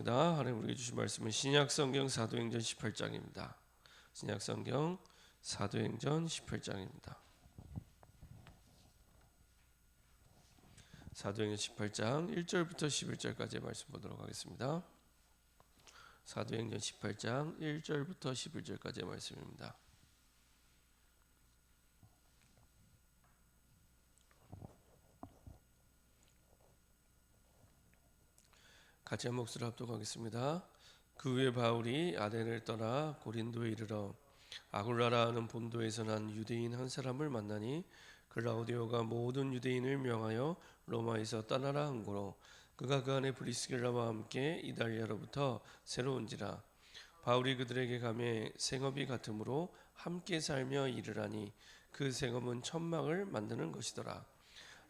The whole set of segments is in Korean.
기도합니다. 하나님 우리에게 주신 말씀은 신약성경 사도행전 18장입니다. 신약성경 사도행전 18장입니다. 사도행전 18장 1절부터 11절까지의 말씀 보도록 하겠습니다. 사도행전 18장 1절부터 11절까지의 말씀입니다. 같이 한 목소리로 합독하겠습니다. 그 후에 바울이 아덴을 떠나 고린도에 이르러 아굴라라 하는 본도에서 난 유대인 한 사람을 만나니 글라우디오가 모든 유대인을 명하여 로마에서 떠나라 한 고로 그가 그 안에 브리스길라와 함께 이달리아로부터 새로 온지라. 바울이 그들에게 가매 생업이 같으므로 함께 살며 일을 하니 그 생업은 천막을 만드는 것이더라.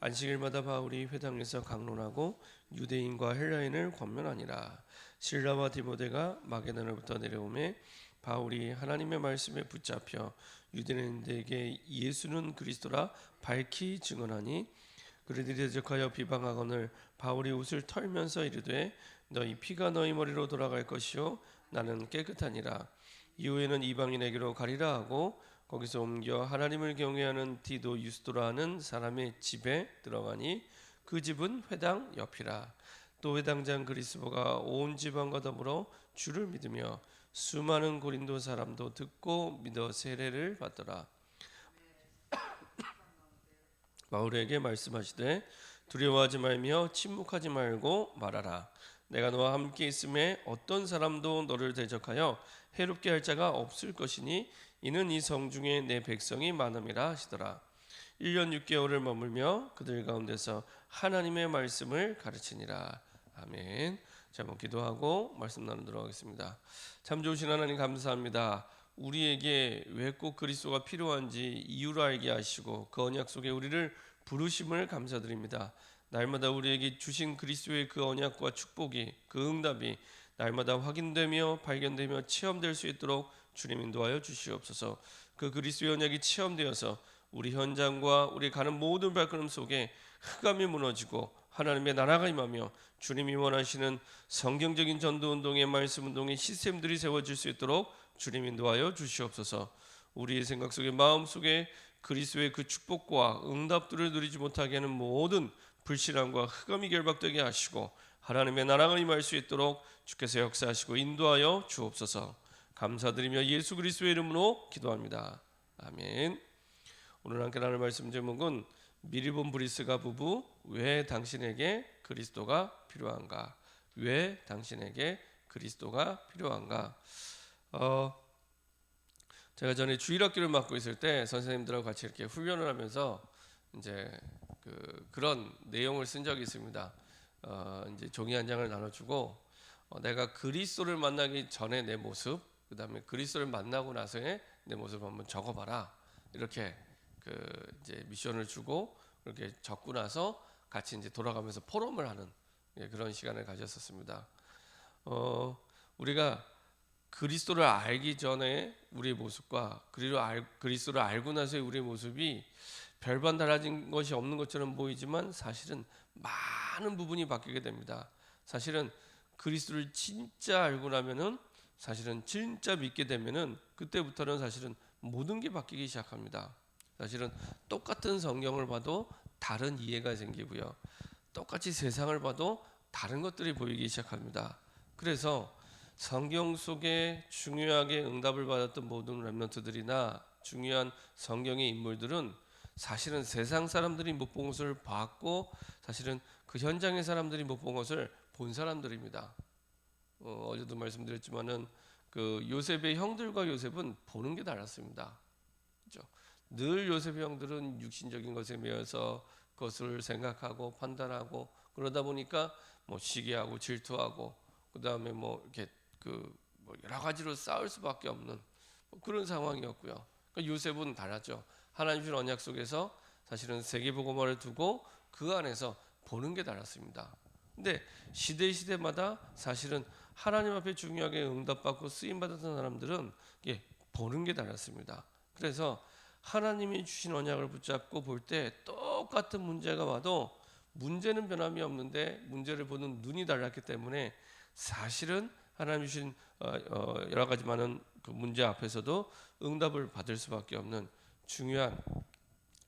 안식일마다 바울이 회당에서 강론하고 유대인과 헬라인을 권면하니라. 실라와 디모데가 마게도냐로부터 내려오매 바울이 하나님의 말씀에 붙잡혀 유대인들에게 예수는 그리스도라 밝히 증언하니 그들이 대적하여 비방하거늘 바울이 옷을 털면서 이르되 너희 피가 너희 머리로 돌아갈 것이요 나는 깨끗하니라. 이후에는 이방인에게로 가리라 하고 거기서 옮겨 하나님을 경외하는 디도 유스도라 하는 사람의 집에 들어가니 그 집은 회당 옆이라. 또 회당장 그리스도가 온 지방과 더불어 주를 믿으며 수많은 고린도 사람도 듣고 믿어 세례를 받더라. 바울에게 말씀하시되 두려워하지 말며 침묵하지 말고 말하라. 내가 너와 함께 있음에 어떤 사람도 너를 대적하여 해롭게 할 자가 없을 것이니 이는 이 성중에 내 백성이 많음이라 하시더라. 1년 6개월을 머물며 그들 가운데서 하나님의 말씀을 가르치니라. 아멘. 자, 한번 기도하고 말씀 나누도록 하겠습니다. 참 좋으신 하나님 감사합니다. 우리에게 왜 꼭 그리스도가 필요한지 이유를 알게 하시고 그 언약 속에 우리를 부르심을 감사드립니다. 날마다 우리에게 주신 그리스도의 그 언약과 축복이 그 응답이 날마다 확인되며 발견되며 체험될 수 있도록 주님 인도하여 주시옵소서. 그 그리스도의 언약이 체험되어서 우리 현장과 우리 가는 모든 발걸음 속에 흑암이 무너지고 하나님의 나라가 임하며 주님이 원하시는 성경적인 전도운동의 말씀운동의 시스템들이 세워질 수 있도록 주님 인도하여 주시옵소서. 우리의 생각 속에 마음 속에 그리스도의 그 축복과 응답들을 누리지 못하게 하는 모든 불신앙과 흑암이 결박되게 하시고 하나님의 나라가 임할 수 있도록 주께서 역사하시고 인도하여 주옵소서. 감사드리며 예수 그리스도의 이름으로 기도합니다. 아멘. 오늘 함께 나눌 말씀 제목은 미리본 브리스가 부부 왜 당신에게 그리스도가 필요한가? 왜 당신에게 그리스도가 필요한가? 제가 전에 주일학교를 맡고 있을 때 선생님들하고 같이 이렇게 훈련을 하면서 이제 그런 내용을 쓴 적이 있습니다. 이제 종이 한 장을 나눠주고 내가 그리스도를 만나기 전에 내 모습, 그 다음에 그리스도를 만나고 나서의 내 모습 한번 적어봐라. 이렇게 이제 미션을 주고 이렇게 적고 나서 같이 이제 돌아가면서 포럼을 하는 그런 시간을 가졌었습니다. 우리가 그리스도를 알기 전에 우리의 모습과 그리스도를 알고 나서의 우리의 모습이 별반 달라진 것이 없는 것처럼 보이지만 사실은 많은 부분이 바뀌게 됩니다. 사실은 그리스도를 진짜 알고 나면은 사실은 진짜 믿게 되면은 그때부터는 사실은 모든 게 바뀌기 시작합니다. 사실은 똑같은 성경을 봐도 다른 이해가 생기고요. 똑같이 세상을 봐도 다른 것들이 보이기 시작합니다. 그래서 성경 속에 중요하게 응답을 받았던 모든 렘넌트들이나 중요한 성경의 인물들은 사실은 세상 사람들이 못 본 것을 봤고 사실은 그 현장의 사람들이 못 본 것을 본 사람들입니다. 어제도 말씀드렸지만은 그 요셉의 형들과 요셉은 보는 게 달랐습니다. 그렇죠? 늘 요셉의 형들은 육신적인 것에 매여서 그것을 생각하고 판단하고 그러다 보니까 뭐 시기하고 질투하고 그 다음에 뭐 이렇게 뭐 여러 가지로 싸울 수밖에 없는 그런 상황이었고요. 그러니까 요셉은 달랐죠. 하나님 주신 언약 속에서 사실은 세계복음화를 두고 그 안에서 보는 게 달랐습니다. 근데 시대마다 사실은 하나님 앞에 중요하게 응답받고 쓰임받았던 사람들은 보는 게 달랐습니다. 그래서 하나님이 주신 언약을 붙잡고 볼 때 똑같은 문제가 와도 문제는 변함이 없는데 문제를 보는 눈이 달랐기 때문에 사실은 하나님 주신 여러 가지 많은 그 문제 앞에서도 응답을 받을 수밖에 없는 중요한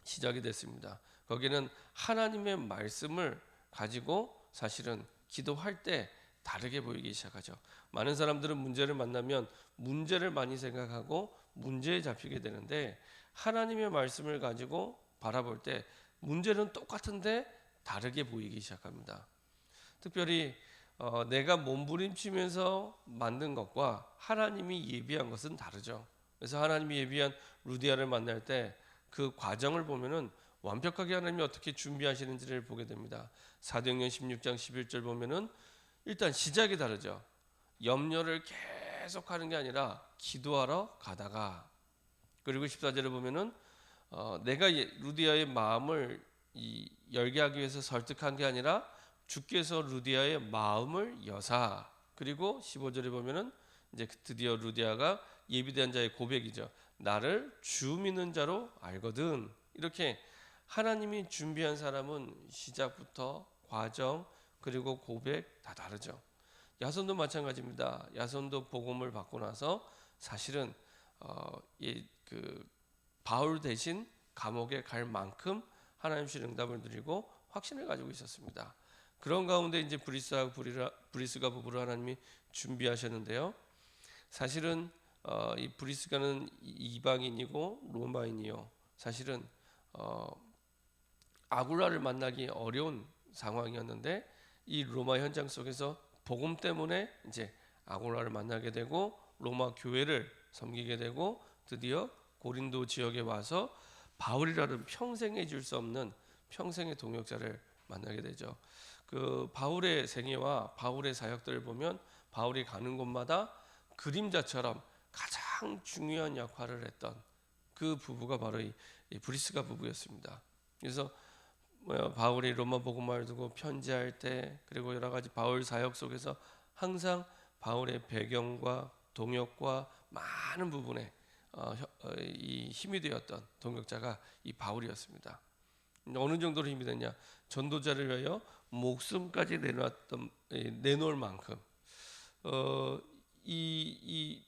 시작이 됐습니다. 거기는 하나님의 말씀을 가지고 사실은 기도할 때 다르게 보이기 시작하죠. 많은 사람들은 문제를 만나면 문제를 많이 생각하고 문제에 잡히게 되는데, 하나님의 말씀을 가지고 바라볼 때 문제는 똑같은데 다르게 보이기 시작합니다. 특별히 내가 몸부림치면서 만든 것과 하나님이 예비한 것은 다르죠. 그래서 하나님이 예비한 루디아를 만날 때 그 과정을 보면은 완벽하게 하나님이 어떻게 준비하시는지를 보게 됩니다. 사도행전 16장 11절 보면은 일단 시작이 다르죠. 염려를 계속하는 게 아니라 기도하러 가다가, 그리고 14절에 보면은 내가 루디아의 마음을 열게 하기 위해서 설득한 게 아니라 주께서 루디아의 마음을 여사. 그리고 15절에 보면은 이제 드디어 루디아가 예비된 자의 고백이죠. 나를 주 믿는 자로 알거든. 이렇게 하나님이 준비한 사람은 시작부터 과정 그리고 고백 다 다르죠. 야손도 마찬가지입니다. 야손도 복음을 받고 나서 사실은 그 바울 대신 감옥에 갈 만큼 하나님 주신 응답을 누리고 확신을 가지고 있었습니다. 그런 가운데 이제 브리스가 부부를 하나님이 준비하셨는데요. 사실은 이 브리스가는 이방인이고 로마인이요. 사실은 아굴라를 만나기 어려운 상황이었는데, 이 로마 현장 속에서 복음 때문에 이제 아굴라를 만나게 되고 로마 교회를 섬기게 되고 드디어 고린도 지역에 와서 바울이라는 평생 잊을 수 없는 평생의 동역자를 만나게 되죠. 그 바울의 생애와 바울의 사역들을 보면 바울이 가는 곳마다 그림자처럼 가장 중요한 역할을 했던 그 부부가 바로 이 브리스가 부부였습니다. 그래서 바울이 로마 복음화를 두고 편지할 때, 그리고 여러 가지 바울 사역 속에서 항상 바울의 배경과 동역과 많은 부분에 이 힘이 되었던 동역자가 이 바울이었습니다. 어느 정도로 힘이 됐냐? 전도자를 위하여 목숨까지 내놓을 만큼 이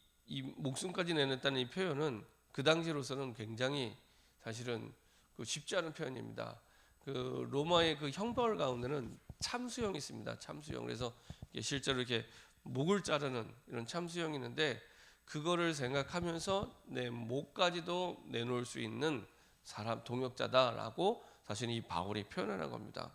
목숨까지 내놨다는 이 표현은 그 당시로서는 굉장히 사실은 쉽지 않은 표현입니다. 그 로마의 그 형벌 가운데는 참수형이 있습니다. 참수형. 그래서 실제로 이렇게 목을 자르는 이런 참수형이 있는데, 그거를 생각하면서 내 목까지도 내놓을 수 있는 사람 동역자다라고 사실 이 바울이 표현하는 겁니다.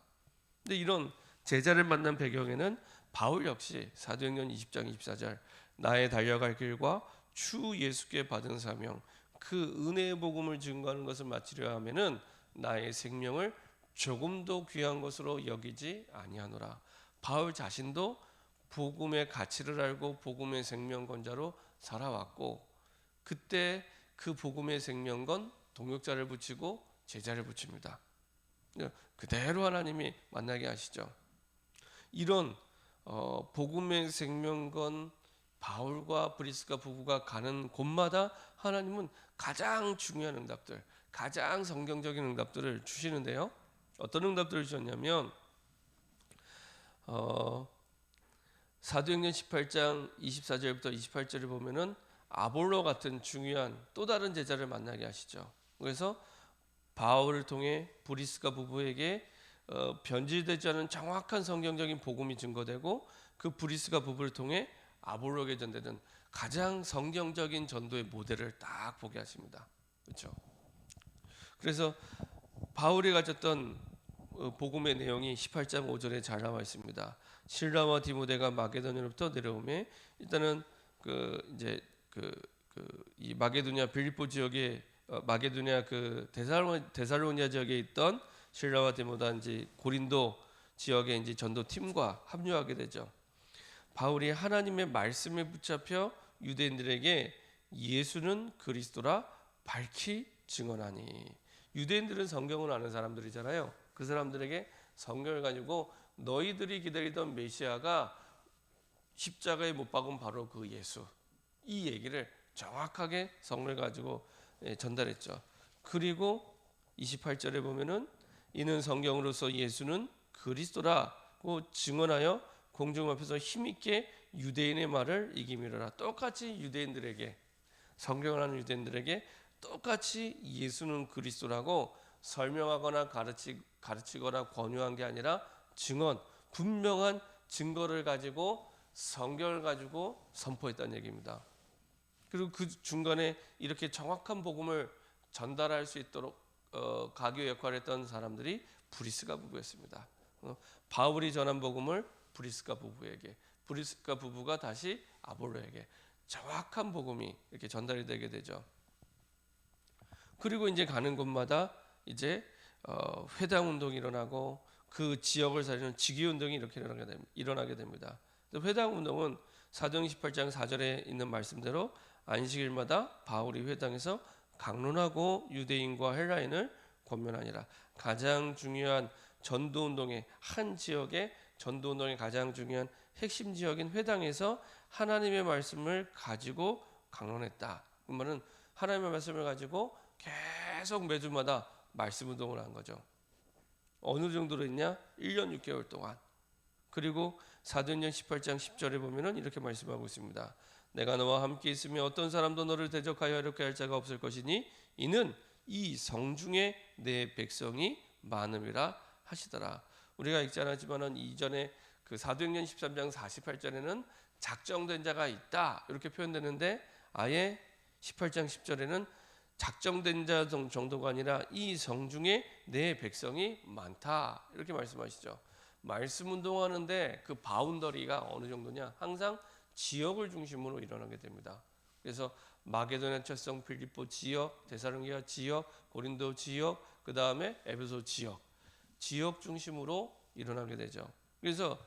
근데 이런 제자를 만난 배경에는 바울 역시 사도행전 20장 24절 나의 달려갈 길과 주 예수께 받은 사명 그 은혜의 복음을 증거하는 것을 마치려 하면은 나의 생명을 조금도 귀한 것으로 여기지 아니하노라. 바울 자신도 복음의 가치를 알고 복음의 생명권자로 살아왔고, 그때 그 복음의 생명건 동역자를 붙이고 제자를 붙입니다. 그대로 하나님이 만나게 하시죠. 이런 복음의 생명건 바울과 브리스가 부부가 가는 곳마다 하나님은 가장 중요한 응답들, 가장 성경적인 응답들을 주시는데요. 어떤 응답들을 주셨냐면 사도행전 18장 24절부터 28절을 보면은 아볼로 같은 중요한 또 다른 제자를 만나게 하시죠. 그래서 바울을 통해 브리스가 부부에게 변질되지 않은 정확한 성경적인 복음이 증거되고, 그 브리스가 부부를 통해 아볼로에게 전되는 가장 성경적인 전도의 모델을 딱 보게 하십니다. 그렇죠? 그래서 바울이 가졌던 복음의 내용이 18장 5절에 잘 나와 있습니다. 실라와 디모데가 마게도냐로부터 내려오매, 일단은 이 마게도냐 빌립보 지역에 마게도냐 그 데살로니아 지역에 있던 실라와 디모데가 이제 고린도 지역에 이제 전도 팀과 합류하게 되죠. 바울이 하나님의 말씀에 붙잡혀 유대인들에게 예수는 그리스도라 밝히 증언하니, 유대인들은 성경을 아는 사람들이잖아요. 그 사람들에게 성경을 가지고 너희들이 기다리던 메시아가 십자가에 못 박은 바로 그 예수, 이 얘기를 정확하게 성경을 가지고 전달했죠. 그리고 28절에 보면은 이는 성경으로서 예수는 그리스도라고 증언하여 공중 앞에서 힘있게 유대인의 말을 이기미르라. 똑같이 유대인들에게, 성경을 하는 유대인들에게 똑같이 예수는 그리스도라고 설명하거나 가르치거나 권유한 게 아니라 증언, 분명한 증거를 가지고 성경을 가지고 선포했다는 얘기입니다. 그리고 그 중간에 이렇게 정확한 복음을 전달할 수 있도록 가교 역할을 했던 사람들이 브리스가 부부였습니다. 바울이 전한 복음을 브리스가 부부에게, 브리스가 부부가 다시 아볼로에게 정확한 복음이 이렇게 전달이 되게 되죠. 그리고 이제 가는 곳마다 이제 회당 운동이 일어나고 그 지역을 살리는 직위 운동이 이렇게 일어나게 됩니다. 회당 운동은 사도행 18장 4절에 있는 말씀대로 안식일마다 바울이 회당에서 강론하고 유대인과 헬라인을 권면하니라. 가장 중요한 전도 운동의 한 지역의 전도 운동의 가장 중요한 핵심 지역인 회당에서 하나님의 말씀을 가지고 강론했다. 그 말은 하나님의 말씀을 가지고 계속 매주마다 말씀 운동을 한 거죠. 어느 정도로 했냐? 1년 6개월 동안. 그리고 사도행전 18장 10절에 보면은 이렇게 말씀하고 있습니다. 내가 너와 함께 있으며 어떤 사람도 너를 대적하여 어렵게 할 자가 없을 것이니 이는 이 성중에 내 백성이 많음이라 하시더라. 우리가 읽지 않았지만은 이전에 그 사도행전 13장 48절에는 작정된 자가 있다 이렇게 표현되는데 아예 18장 10절에는 작정된 자 정도가 아니라 이 성중에 내 백성이 많다 이렇게 말씀하시죠. 말씀 운동하는데 그 바운더리가 어느 정도냐? 항상 지역을 중심으로 일어나게 됩니다. 그래서 마게도냐 철성 필리포 지역, 데살로니가 지역, 고린도 지역, 그 다음에 에베소 지역 중심으로 일어나게 되죠. 그래서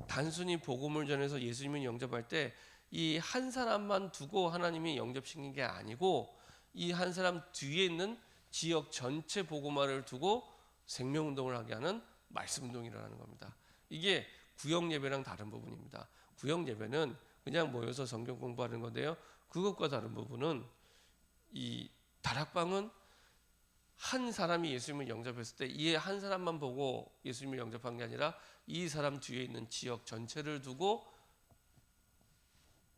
단순히 복음을 전해서 예수님을 영접할 때 이 한 사람만 두고 하나님이 영접시킨 게 아니고 이 한 사람 뒤에 있는 지역 전체 복음화를 두고 생명운동을 하게 하는 말씀운동이 일어나는 겁니다. 이게 구역 예배랑 다른 부분입니다. 구역 예배는 그냥 모여서 성경 공부하는 건데요. 그것과 다른 부분은 이 다락방은 한 사람이 예수님을 영접했을 때 이 한 사람만 보고 예수님을 영접한 게 아니라 이 사람 뒤에 있는 지역 전체를 두고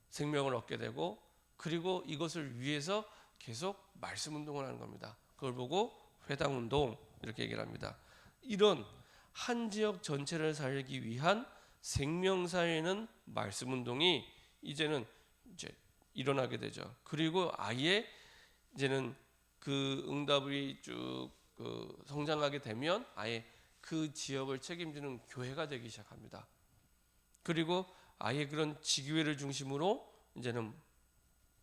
생명을 얻게 되고 그리고 이것을 위해서 계속 말씀 운동을 하는 겁니다. 그걸 보고 회당 운동 이렇게 얘기를 합니다. 이런 한 지역 전체를 살기 위한 생명사회는 말씀 운동이 이제는 이제 일어나게 되죠. 그리고 아예 이제는 그 응답이 쭉 성장하게 되면 아예 그 지역을 책임지는 교회가 되기 시작합니다. 그리고 아예 그런 지교회를 중심으로 이제는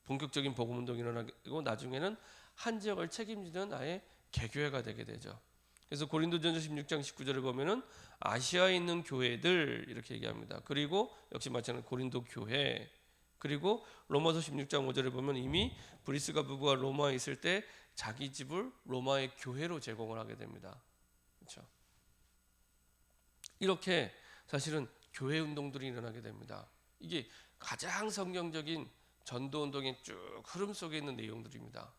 본격적인 복음 운동이 일어나고 나중에는 한 지역을 책임지는 아예 개교회가 되게 되죠. 그래서 고린도전서 16장 19절을 보면은 아시아에 있는 교회들 이렇게 얘기합니다. 그리고 역시 마찬가지로 고린도 교회 그리고 로마서 16장 5절을 보면 이미 브리스가 부부가 로마에 있을 때 자기 집을 로마의 교회로 제공을 하게 됩니다. 그렇죠? 이렇게 사실은 교회 운동들이 일어나게 됩니다. 이게 가장 성경적인 전도 운동의 쭉 흐름 속에 있는 내용들입니다.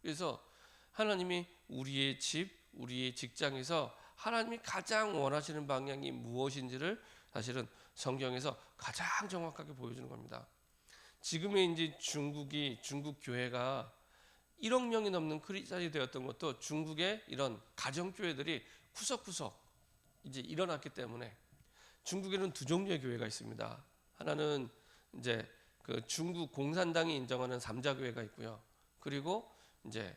그래서 하나님이 우리의 집, 우리의 직장에서 하나님이 가장 원하시는 방향이 무엇인지를 사실은 성경에서 가장 정확하게 보여주는 겁니다. 지금의 이제 중국 교회가 1억 명이 넘는 크리스찬이 되었던 것도 중국의 이런 가정 교회들이 구석구석 이제 일어났기 때문에 중국에는 두 종류의 교회가 있습니다. 하나는 이제 그 중국 공산당이 인정하는 삼자교회가 있고요. 그리고 이제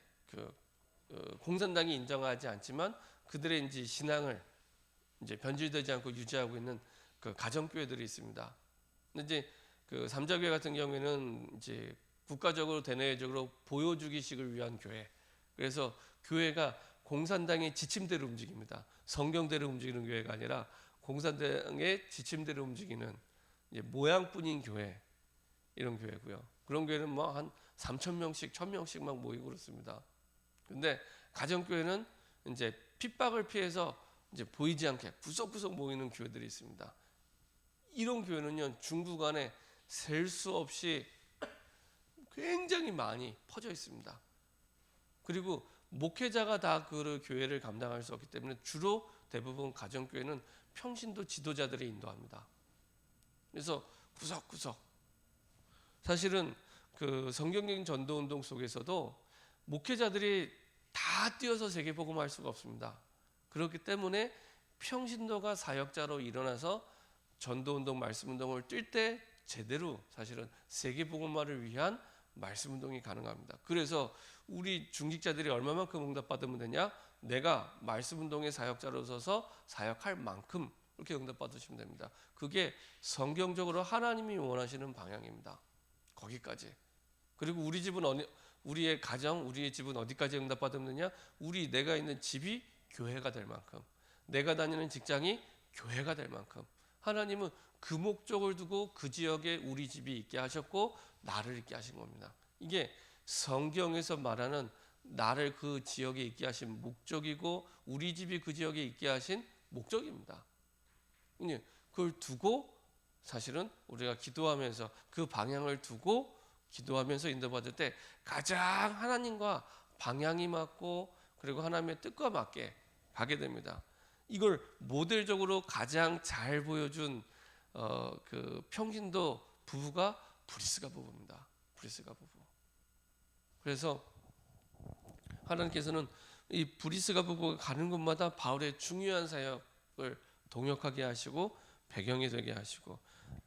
공산당이 인정하지 않지만 그들의 이제 신앙을 이제 변질되지 않고 유지하고 있는 그 가정교회들이 있습니다. 근데 이제 그 삼자교회 같은 경우에는 이제 국가적으로 대내적으로 보여주기식을 위한 교회. 그래서 교회가 공산당의 지침대로 움직입니다. 성경대로 움직이는 교회가 아니라 공산당의 지침대로 움직이는 이제 모양뿐인 교회 이런 교회고요. 그런 교회는 뭐 한 3,000명씩, 1,000명씩 막 모이고 그렇습니다. 근데 가정교회는 이제 핍박을 피해서 이제 보이지 않게 구석구석 모이는 교회들이 있습니다. 이런 교회는요 중국 안에 셀 수 없이 굉장히 많이 퍼져 있습니다. 그리고 목회자가 다 그 교회를 감당할 수 없기 때문에 주로 대부분 가정교회는 평신도 지도자들이 인도합니다. 그래서 구석구석 사실은 그 성경적인 전도운동 속에서도 목회자들이 다 뛰어서 세계복음할 수가 없습니다. 그렇기 때문에 평신도가 사역자로 일어나서 전도운동, 말씀운동을 뛸 때 제대로 사실은 세계복음화를 위한 말씀운동이 가능합니다. 그래서 우리 중직자들이 얼마만큼 응답받으면 되냐? 내가 말씀운동의 사역자로 서서 사역할 만큼 이렇게 응답받으시면 됩니다. 그게 성경적으로 하나님이 원하시는 방향입니다. 거기까지. 그리고 우리의 가정, 우리의 집은 어디까지 응답받았느냐? 내가 있는 집이 교회가 될 만큼, 내가 다니는 직장이 교회가 될 만큼 하나님은 그 목적을 두고 그 지역에 우리 집이 있게 하셨고 나를 있게 하신 겁니다. 이게 성경에서 말하는 나를 그 지역에 있게 하신 목적이고 우리 집이 그 지역에 있게 하신 목적입니다. 그걸 두고 사실은 우리가 기도하면서 그 방향을 두고 기도하면서 인도받을 때 가장 하나님과 방향이 맞고 그리고 하나님의 뜻과 맞게 가게 됩니다. 이걸 모델적으로 가장 잘 보여준 그 평신도 부부가 브리스가 부부입니다. 브리스가 부부. 그래서 하나님께서는 이 브리스가 부부가 가는 곳마다 바울의 중요한 사역을 동역하게 하시고 배경이 되게 하시고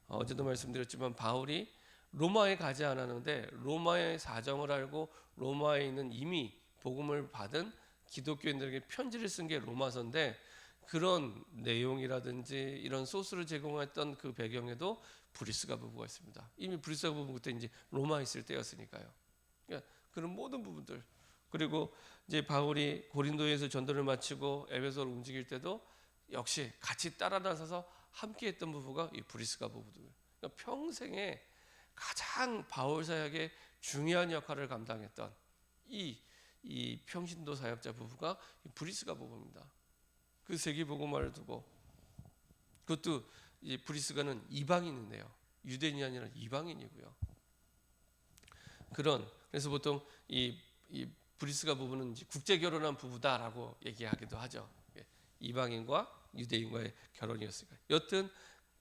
어제도 말씀드렸지만 바울이 로마에 가지 않았는데 로마의 사정을 알고 로마에 있는 이미 복음을 받은 기독교인들에게 편지를 쓴 게 로마서인데 그런 내용이라든지 이런 소스를 제공했던 그 배경에도 브리스가 부부가 있습니다. 이미 브리스가 부부 그때 이제 로마에 있을 때였으니까요. 그러니까 그런 모든 부분들 그리고 이제 바울이 고린도에서 전도를 마치고 에베소로 움직일 때도 역시 같이 따라 나서서 함께했던 부부가 이 브리스가 부부들. 그러니까 평생에 가장 바울 사역에 중요한 역할을 감당했던 이 평신도 사역자 부부가 이 브리스가 부부입니다. 그 세계복음화를 두고 그것도 이 브리스가는 이방인인데요. 유대인이 아니라 이방인이고요. 그래서 보통 이 브리스가 부부는 이제 국제 결혼한 부부다라고 얘기하기도 하죠. 이방인과 유대인과의 결혼이었으니까. 여튼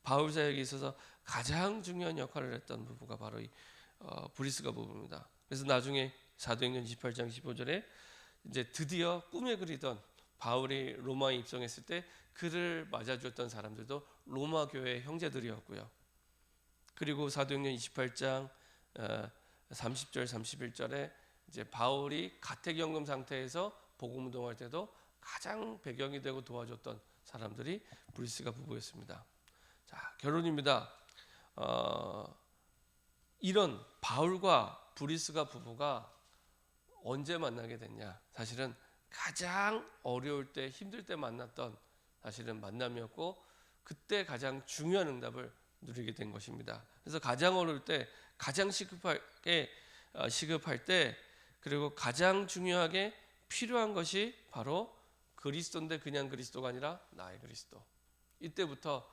바울 사역에 있어서 가장 중요한 역할을 했던 부부가 바로 이 브리스가 부부입니다. 그래서 나중에 사도행전 28장 15절에 이제 드디어 꿈에 그리던 바울이 로마에 입성했을 때 그를 맞아주었던 사람들도 로마 교회 형제들이었고요. 그리고 사도행전 28장 30절 31절에 이제 바울이 가택연금 상태에서 복음 운동할 때도 가장 배경이 되고 도와줬던 사람들이 브리스가 부부였습니다. 자, 결론입니다. 이런 바울과 브리스가 부부가 언제 만나게 됐냐? 사실은 가장 어려울 때, 힘들 때 만났던 사실은 만남이었고 그때 가장 중요한 응답을 누리게 된 것입니다. 그래서 가장 어려울 때, 가장 시급할 때, 그리고 가장 중요하게 필요한 것이 바로 그리스도인데 그냥 그리스도가 아니라 나의 그리스도. 이때부터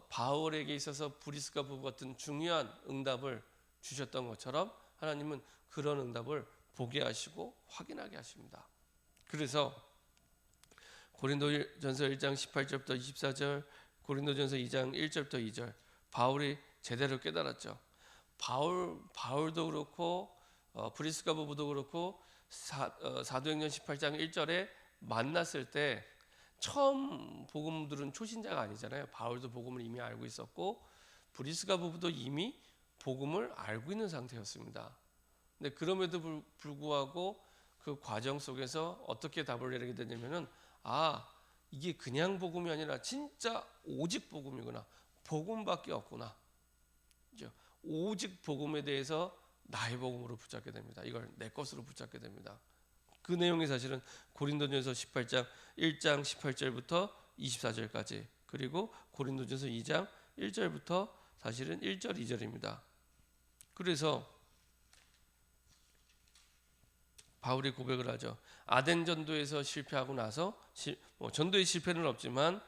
바울에게 있어서 브리스가 부부 같은 중요한 응답을 주셨던 것처럼 하나님은 그런 응답을 보게 하시고 확인하게 하십니다. 그래서 고린도전서 1장 18절부터 24절, 고린도전서 2장 1절부터 2절 바울이 제대로 깨달았죠. 바울도 그렇고 브리스가 부부도 그렇고 사도행전 18장 1절에 만났을 때 처음 복음 들은 초신자가 아니잖아요. 바울도 복음을 이미 알고 있었고 브리스가 부부도 이미 복음을 알고 있는 상태였습니다. 근데 그럼에도 불구하고 그 과정 속에서 어떻게 답을 내리게 되냐면은 이게 그냥 복음이 아니라 진짜 오직 복음이구나. 복음밖에 없구나. 오직 복음에 대해서 나의 복음으로 붙잡게 됩니다. 이걸 내 것으로 붙잡게 됩니다. 그 내용이 사실은 고린도전서 18장 1장 18절부터 24절까지 그리고 고린도전서 2장 1절부터 사실은 1절 2절입니다. 그래서 바울이 고백을 하죠. 아덴 전도에서 실패하고 나서 전도의 실패는 없지만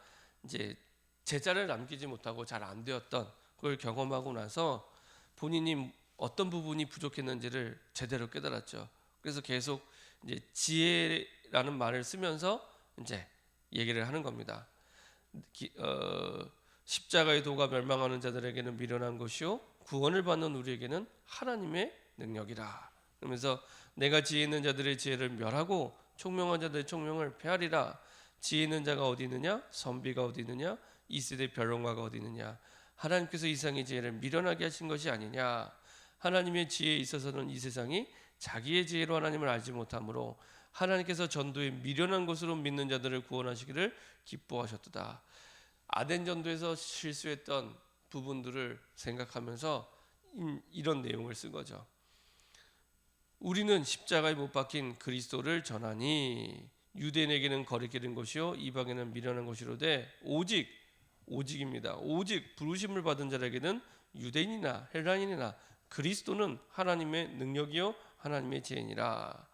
이제 제자를 남기지 못하고 잘 안 되었던 그걸 경험하고 나서 본인이 어떤 부분이 부족했는지를 제대로 깨달았죠. 그래서 계속 이제 지혜라는 말을 쓰면서 이제 얘기를 하는 겁니다. 십자가의 도가 멸망하는 자들에게는 미련한 것이요 구원을 받는 우리에게는 하나님의 능력이라. 그러면서 내가 지혜 있는 자들의 지혜를 멸하고 총명한 자들의 총명을 폐하리라. 지혜 있는 자가 어디 있느냐? 선비가 어디 있느냐? 이 세대 변론가가 어디 있느냐? 하나님께서 이 세상의 지혜를 미련하게 하신 것이 아니냐? 하나님의 지혜에 있어서는 이 세상이 자기의 지혜로 하나님을 알지 못하므로 하나님께서 전도에 미련한 것으로 믿는 자들을 구원하시기를 기뻐하셨도다. 아덴 전도에서 실수했던 부분들을 생각하면서 이런 내용을 쓴 거죠. 우리는 십자가에 못 박힌 그리스도를 전하니 유대인에게는 거리게 된 것이요 이방에는 미련한 것이로되 오직입니다. 오직 부르심을 받은 자에게는 유대인이나 헬라인이나 그리스도는 하나님의 능력이요 하나님의 지혜니라.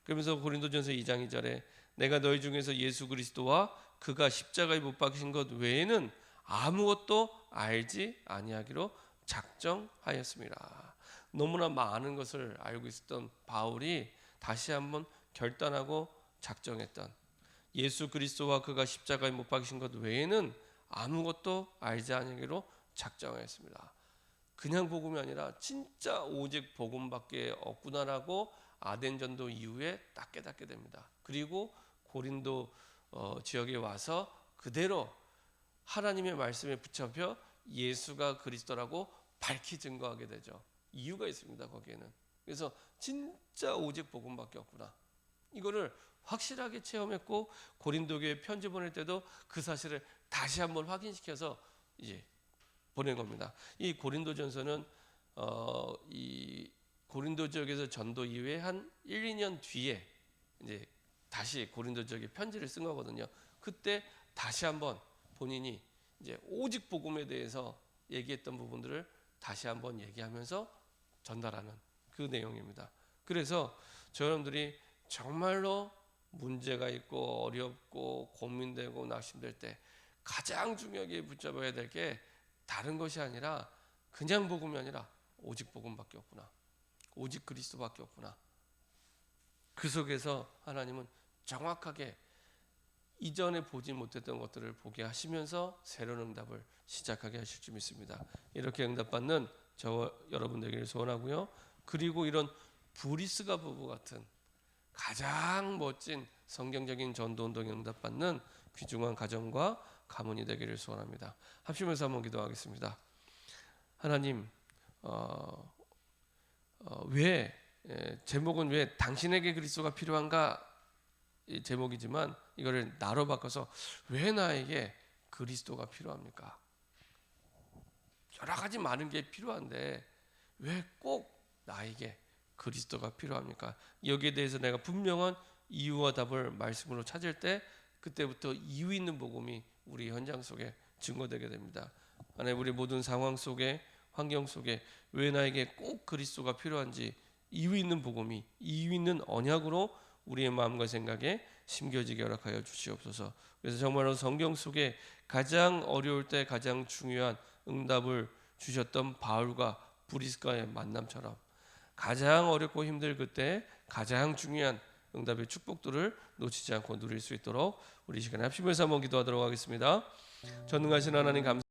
그러면서 고린도전서 2장 2절에 내가 너희 중에서 예수 그리스도와 그가 십자가에 못 박힌 것 외에는 아무것도 알지 아니하기로 작정하였습니다. 너무나 많은 것을 알고 있었던 바울이 다시 한번 결단하고 작정했던 예수 그리스도와 그가 십자가에 못 박히신 것 외에는 아무것도 알지 아니하기로 작정하였습니다. 그냥 복음이 아니라 진짜 오직 복음밖에 없구나라고 아덴 전도 이후에 딱 깨닫게 됩니다. 그리고 고린도 지역에 와서 그대로 하나님의 말씀에 붙잡혀 예수가 그리스도라고 밝히 증거하게 되죠. 이유가 있습니다. 거기에는. 그래서 진짜 오직 복음밖에 없구나. 이거를 확실하게 체험했고 고린도 교회 편지 보낼 때도 그 사실을 다시 한번 확인시켜서 이제 보낸 겁니다. 이 고린도전서는 이 고린도 지역에서 전도 이후에 한 1, 2년 뒤에 이제 다시 고린도 지역에 편지를 쓴 거거든요. 그때 다시 한번 본인이 이제 오직 복음에 대해서 얘기했던 부분들을 다시 한번 얘기하면서 전달하는 그 내용입니다. 그래서 여러분들이 정말로 문제가 있고 어렵고 고민되고 낙심될 때 가장 중요하게 붙잡아야 될 게 다른 것이 아니라 그냥 복음이 아니라 오직 복음밖에 없구나. 오직 그리스도밖에 없구나. 그 속에서 하나님은 정확하게 이전에 보지 못했던 것들을 보게 하시면서 새로운 응답을 시작하게 하실 줄 믿습니다. 이렇게 응답받는 저 여러분 되기를 소원하고요. 그리고 이런 브리스가 부부 같은 가장 멋진 성경적인 전도운동에 응답받는 귀중한 가정과 가문이 되기를 소원합니다. 합심해서 한번 기도하겠습니다. 하나님, 왜 제목은 왜 당신에게 그리스도가 필요한가 제목이지만 이거를 나로 바꿔서 왜 나에게 그리스도가 필요합니까? 여러 가지 많은 게 필요한데 왜 꼭 나에게 그리스도가 필요합니까? 여기에 대해서 내가 분명한 이유와 답을 말씀으로 찾을 때 그때부터 이유 있는 복음이 우리 현장 속에 증거되게 됩니다. 하나님, 우리 모든 상황 속에 환경 속에 왜 나에게 꼭 그리스도가 필요한지 이유 있는 복음이 이유 있는 언약으로 우리의 마음과 생각에 심겨지게 허락하여 주시옵소서. 그래서 정말로 성경 속에 가장 어려울 때 가장 중요한 응답을 주셨던 바울과 브리스가의 만남처럼 가장 어렵고 힘들 그때 가장 중요한 응답의 축복들을 놓치지 않고 누릴 수 있도록 우리 시간에 합심해서 한번 기도하도록 하겠습니다. 전능하신 하나님 감사합니다.